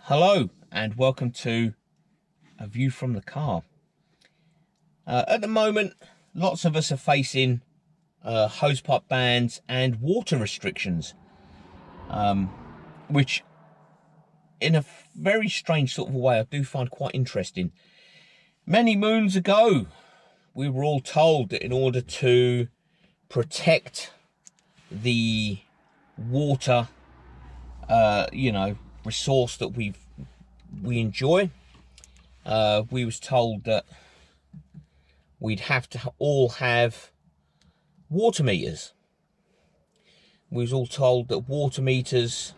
Hello and welcome to A View from the Car. At the moment, lots of us are facing hosepipe bans and water restrictions, which in a very strange sort of way I do find quite interesting. Many moons ago, we were all told that in order to protect the water, resource that we enjoy, we was told that we'd have to all have water meters. We was all told that water meters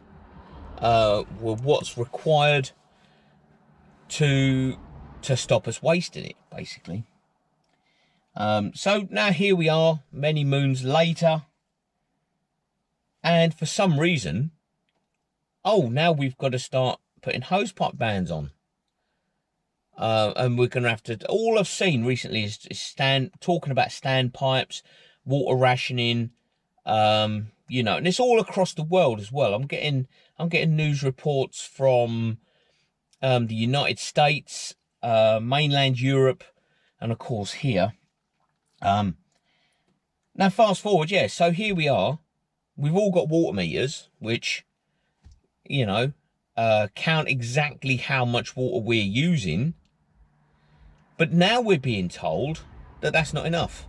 were what's required to stop us wasting it, basically. So now here we are, many moons later, and for some reason, now we've got to start putting hosepipe bans on. And we're going to have to, all I've seen recently is talking about standpipes, water rationing, and it's all across the world as well. I'm getting news reports from the United States, mainland Europe, and of course here. Now fast forward, so here we are. We've all got water meters, which, count exactly how much water we're using. But now we're being told that that's not enough,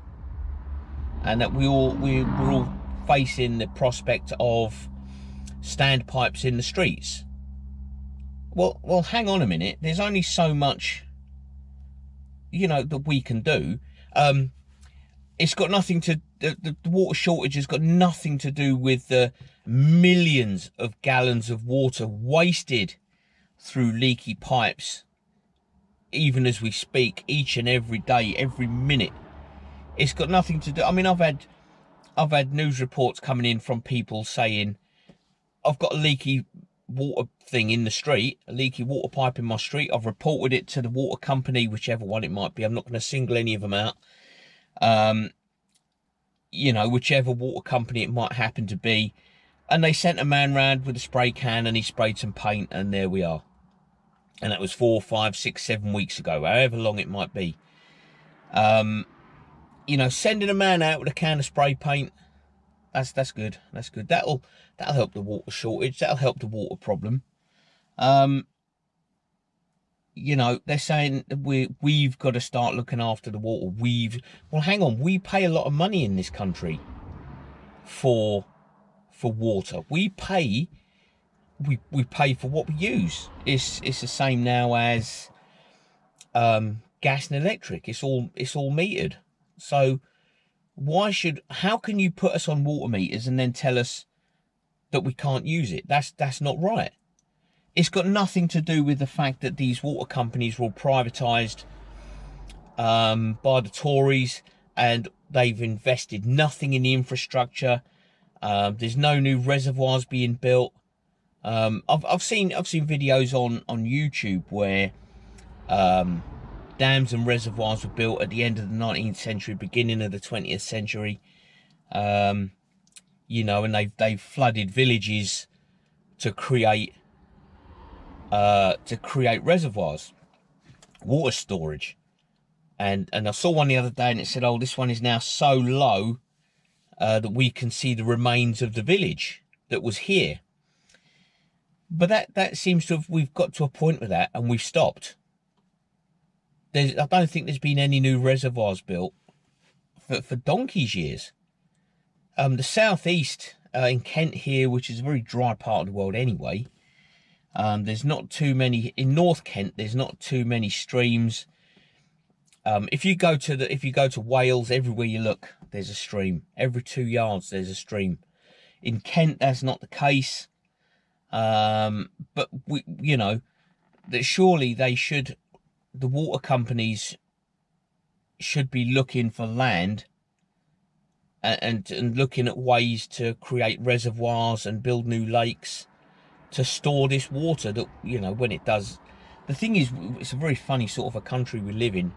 and that we're all facing the prospect of standpipes in the streets. Well, hang on a minute. There's only so much, that we can do. It's got nothing to. The water shortage has got nothing to do with the millions of gallons of water wasted through leaky pipes, even as we speak, each and every day, every minute. It's got nothing to do. I mean, I've had news reports coming in from people saying, I've got a leaky water thing in the street, a leaky water pipe in my street. I've reported it to the water company, whichever one it might be. I'm not going to single any of them out. Whichever water company it might happen to be. And they sent a man round with a spray can and he sprayed some paint, and there we are. And that was 4, 5, 6, 7 weeks ago, however long it might be. Sending a man out with a can of spray paint, that's good. That's good. That'll help the water shortage. That'll help the water problem. They're saying we've got to start looking after the water. Well, hang on. We pay a lot of money in this country for water. We pay for what we use. It's the same now as gas and electric. It's all metered. So how can you put us on water meters and then tell us that we can't use it? That's not right. It's got nothing to do with the fact that these water companies were all privatised by the Tories, and they've invested nothing in the infrastructure. There's no new reservoirs being built. I've seen videos on YouTube where dams and reservoirs were built at the end of the 19th century, beginning of the 20th century. And they've flooded villages to create reservoirs, water storage. And I saw one the other day and it said, this one is now so low that we can see the remains of the village that was here. But that seems to have, we've got to a point with that and we've stopped. I don't think there's been any new reservoirs built for donkey's years. The southeast in Kent here, which is a very dry part of the world anyway, there's not too many. In North Kent, there's not too many streams. If you go to Wales, everywhere you look, there's a stream. Every 2 yards, there's a stream. In Kent, that's not the case. But that surely the water companies should be looking for land and looking at ways to create reservoirs and build new lakes to store this water that, when it does. The thing is, it's a very funny sort of a country we live in.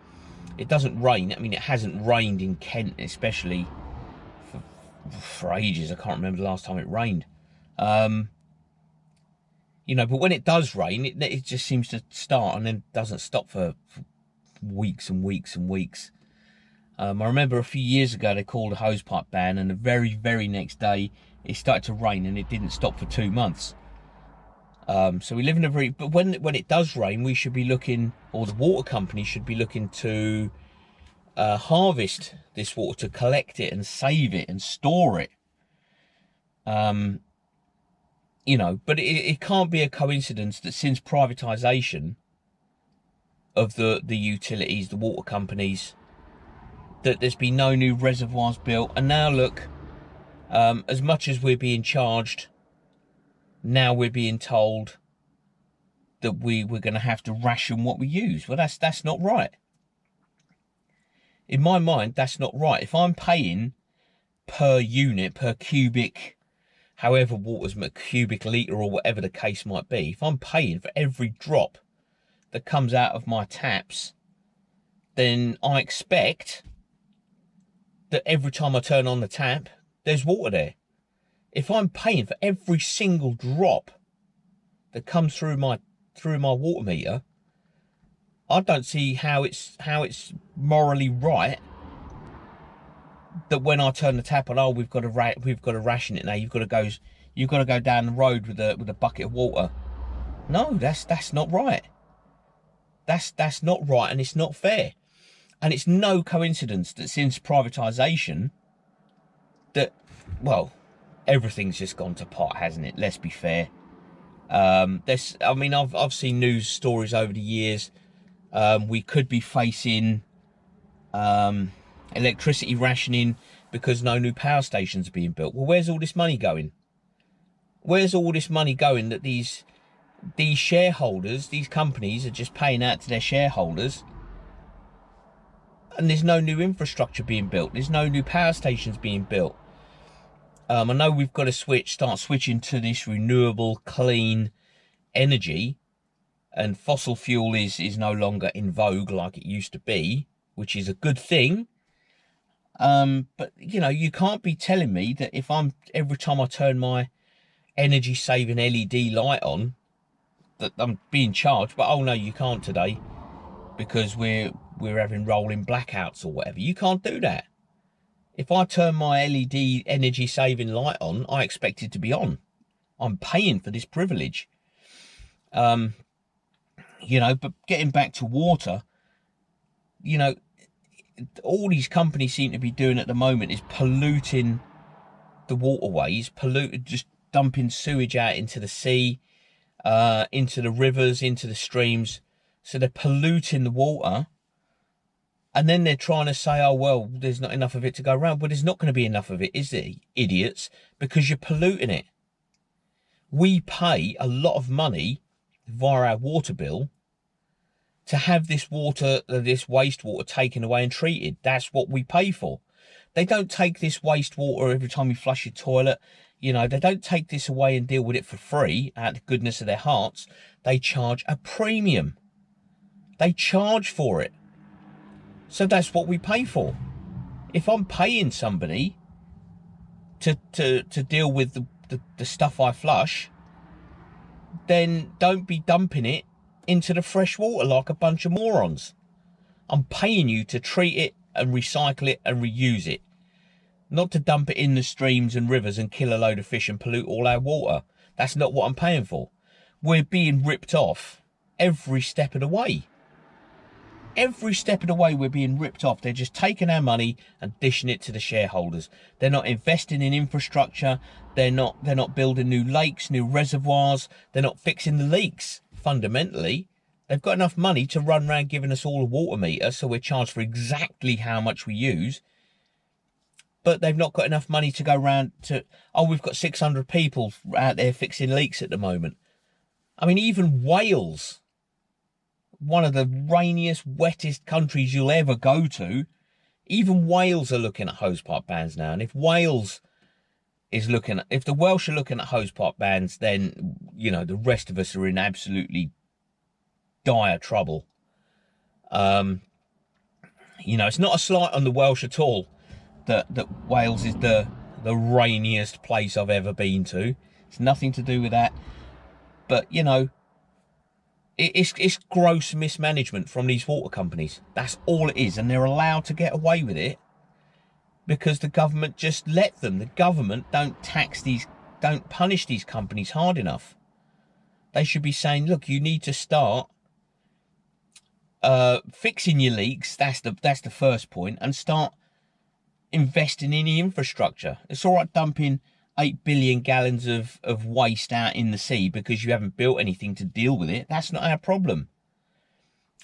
It doesn't rain. I mean, it hasn't rained in Kent, especially for ages. I can't remember the last time it rained. You know, but when it does rain, it just seems to start and then doesn't stop for weeks and weeks and weeks. I remember a few years ago they called a hosepipe ban, and the very next day it started to rain and it didn't stop for 2 months. So we live in a very, but when it does rain, we should be looking, or the water company should be looking to harvest this water, to collect it and save it and store it. You know, but it can't be a coincidence that since privatisation of the utilities, the water companies, that there's been no new reservoirs built. And now look, as much as we're being charged, now we're being told that we're going to have to ration what we use. Well, that's not right. In my mind, that's not right. If I'm paying per unit, per cubic, however water's a cubic litre or whatever the case might be, if I'm paying for every drop that comes out of my taps, then I expect that every time I turn on the tap, there's water there. If I'm paying for every single drop that comes through my water meter, I don't see how it's morally right that when I turn the tap on, oh, we've got to ration it now. You've got to go down the road with a bucket of water. No, that's not right. That's not right, and it's not fair. And it's no coincidence that since privatisation, that, well, everything's just gone to pot, hasn't it? Let's be fair. I mean, I've seen news stories over the years. We could be facing electricity rationing because no new power stations are being built. Well, where's all this money going? Where's all this money going that these shareholders, these companies are just paying out to their shareholders, and there's no new infrastructure being built. There's no new power stations being built. I know we've got to start switching to this renewable, clean energy, and fossil fuel is no longer in vogue like it used to be, which is a good thing. But you know, you can't be telling me that if every time I turn my energy saving LED light on, that I'm being charged. But oh no, you can't today because we're having rolling blackouts or whatever. You can't do that. If I turn my LED energy saving light on, I expect it to be on. I'm paying for this privilege. You know, but getting back to water, you know, all these companies seem to be doing at the moment is polluting the waterways, just dumping sewage out into the sea, into the rivers, into the streams. So they're polluting the water. And then they're trying to say, oh, well, there's not enough of it to go around. Well, there's not going to be enough of it, is there, idiots? Because you're polluting it. We pay a lot of money via our water bill to have this wastewater taken away and treated. That's what we pay for. They don't take this wastewater every time you flush your toilet. You know, they don't take this away and deal with it for free out of the goodness of their hearts. They charge a premium. They charge for it. So that's what we pay for. If I'm paying somebody to deal with the stuff I flush, then don't be dumping it into the fresh water like a bunch of morons. I'm paying you to treat it and recycle it and reuse it, not to dump it in the streams and rivers and kill a load of fish and pollute all our water. That's not what I'm paying for. We're being ripped off every step of the way. Every step of the way we're being ripped off. They're just taking our money and dishing it to the shareholders. They're not investing in infrastructure. They're not building new lakes, new reservoirs. They're not fixing the leaks. Fundamentally, they've got enough money to run around giving us all a water meter, so we're charged for exactly how much we use. But they've not got enough money to go around to, oh, we've got 600 people out there fixing leaks at the moment. I mean, even Wales, one of the rainiest, wettest countries you'll ever go to, even Wales are looking at hosepipe bans now. And if Wales is if the Welsh are looking at hosepipe bans, then, you know, the rest of us are in absolutely dire trouble. You know, it's not a slight on the Welsh at all that Wales is the rainiest place I've ever been to. It's nothing to do with that. But, you know, it's gross mismanagement from these water companies. That's all it is. And they're allowed to get away with it because the government just let them. The government don't punish these companies hard enough. They should be saying, look, you need to start fixing your leaks. That's the first point, and start investing in the infrastructure. It's all right dumping 8 billion gallons of waste out in the sea because you haven't built anything to deal with it. That's not our problem.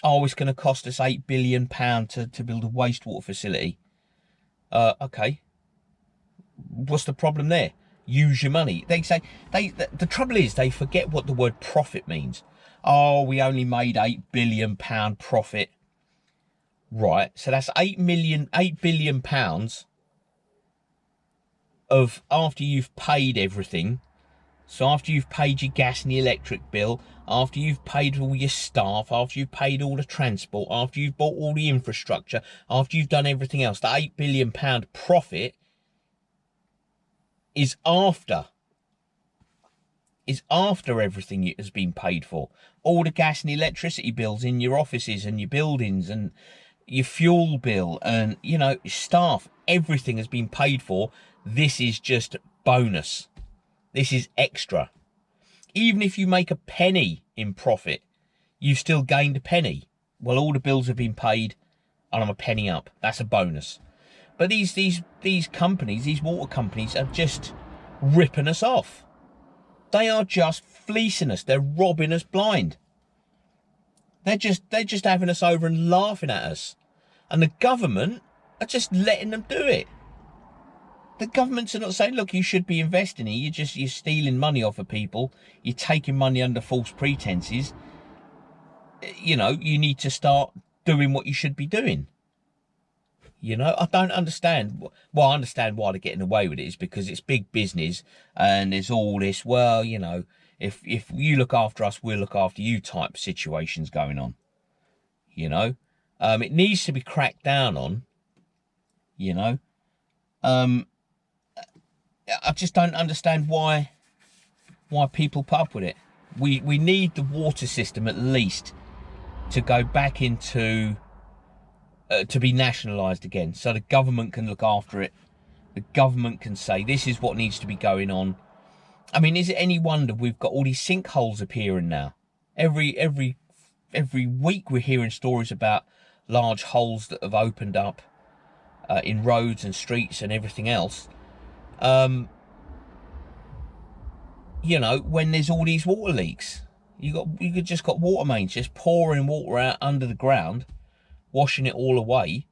Oh, it's going to cost us £8 billion to build a wastewater facility. Okay. What's the problem there? Use your money. They say, the trouble is they forget what the word profit means. Oh, we only made £8 billion profit. Right, so that's £8 billion of after you've paid everything. So after you've paid your gas and the electric bill, after you've paid all your staff, after you've paid all the transport, after you've bought all the infrastructure, after you've done everything else, the £8 billion profit is after everything has been paid for. All the gas and electricity bills in your offices and your buildings and your fuel bill and, you know, staff, everything has been paid for. This is just bonus. This is extra. Even if you make a penny in profit, you've still gained a penny. Well, all the bills have been paid and I'm a penny up. That's a bonus. But these companies, these water companies, are just ripping us off. They are just fleecing us. They're robbing us blind. They're just having us over and laughing at us. And the government are just letting them do it. The governments are not saying, look, you should be investing here. You're stealing money off of people. You're taking money under false pretenses. You know, you need to start doing what you should be doing. You know, I don't understand. Well, I understand why they're getting away with it. Is because it's big business and there's all this, well, you know, if you look after us, we'll look after you type situations going on. You know, it needs to be cracked down on, you know. I just don't understand why people put up with it. We need the water system at least to go back into to be nationalised again, so the government can look after it. The government can say this is what needs to be going on. I mean, is it any wonder we've got all these sinkholes appearing now? Every week we're hearing stories about large holes that have opened up in roads and streets and everything else. You know, when there's all these water leaks, you just got water mains just pouring water out under the ground, washing it all away.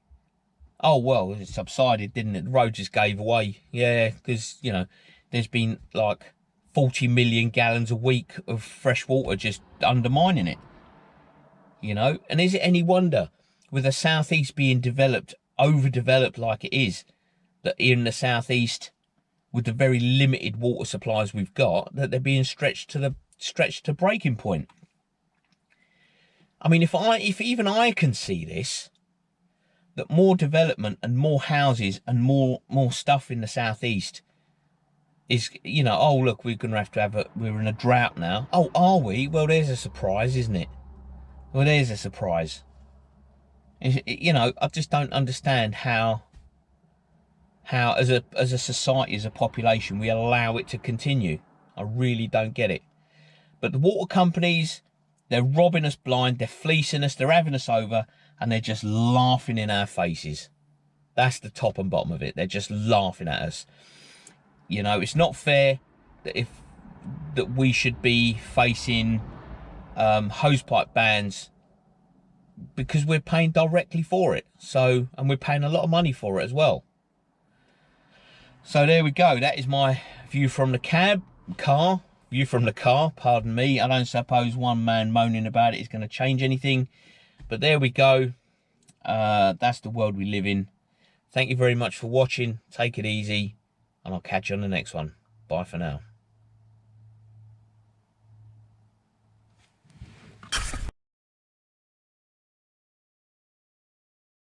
Oh, well, it subsided, didn't it? The road just gave away. Yeah, because, you know, there's been like 40 million gallons a week of fresh water just undermining it. You know, and is it any wonder, with the southeast being developed, overdeveloped like it is, that in the southeast, with the very limited water supplies we've got, that they're being stretched to breaking point. I mean, if even I can see this, that more development and more houses and more stuff in the southeast is, you know, oh look, we're gonna have to we're in a drought now. Oh, are we? Well, there's a surprise, isn't it? Well, there's a surprise. You know, I just don't understand how as a society, as a population, we allow it to continue. I really don't get it. But the water companies, they're robbing us blind, they're fleecing us, they're having us over, and they're just laughing in our faces. That's the top and bottom of it. They're just laughing at us. You know, it's not fair that we should be facing hosepipe bans because we're paying directly for it. So, and we're paying a lot of money for it as well. So there we go. That is my view from the car. View from the car, pardon me. I don't suppose one man moaning about it is going to change anything. But there we go. That's the world we live in. Thank you very much for watching. Take it easy. And I'll catch you on the next one. Bye for now.